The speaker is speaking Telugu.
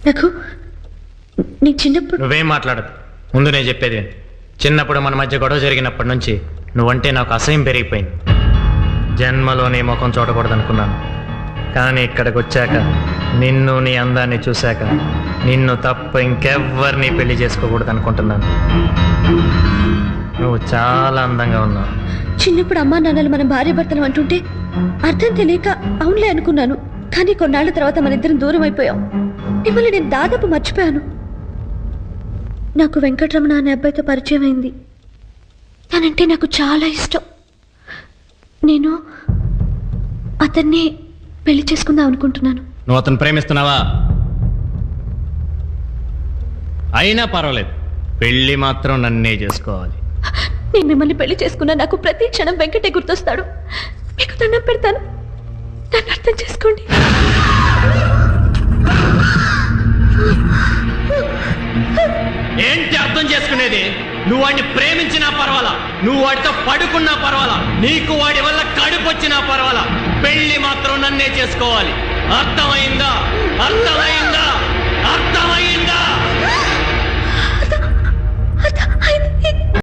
నాకు నీ చిన్నప్పుడు నువ్వేం మాట్లాడదు. ముందు నేను చెప్పేది విను. చిన్నప్పుడు మన మధ్య గొడవ జరిగినప్పటి నుంచి నువ్వంటే నాకు అసహ్యం పెరిగిపోయింది. జన్మలో నీ ముఖం చూడకూడదనుకున్నాను, కానీ ఇక్కడికి వచ్చాక నిన్ను నీ అందాన్ని చూశాక నిన్ను తప్ప ఇంకెవ్వరిని పెళ్లి చేసుకోకూడదు అనుకుంటున్నాను. నువ్వు చాలా అందంగా ఉన్నావు. చిన్నప్పుడు అమ్మా నాన్నలు మనం భార్య భర్తలు అంటుంటే అర్థం తెలియక అవునులే అనుకున్నాను. కానీ కొన్నాళ్ల తర్వాత మన ఇద్దరం దూరం అయిపోయాం. మిమ్మల్ని నేను దాదాపు మర్చిపోయాను. నాకు వెంకటరమణ అనే అబ్బాయితో పరిచయం అయింది. తనంటే నాకు చాలా ఇష్టం. నేను అతన్ని పెళ్లి చేసుకుందాం అనుకుంటున్నాను. నువ్వు అతను ప్రేమిస్తున్నావా? అయినా పర్వాలేదు, పెళ్లి మాత్రం నన్నే చేసుకోవాలి. నేను మిమ్మల్ని పెళ్లి చేసుకున్నా నాకు ప్రతి క్షణం వెంకటే గుర్తొస్తాడు. మీకు దండం పెడతాను, నన్ను అర్థం చేసుకోండి. ఏంటి అర్థం చేసుకునేది? నువ్వు వాడిని ప్రేమించినా పర్వాలా, నువ్వు వాడితో పడుకున్నా పర్వాలా, నీకు వాడి వల్ల కడుపు వచ్చినా పర్వాలా, పెళ్లి మాత్రం నన్నే చేసుకోవాలి. అర్థమైందా? అర్థమైందా?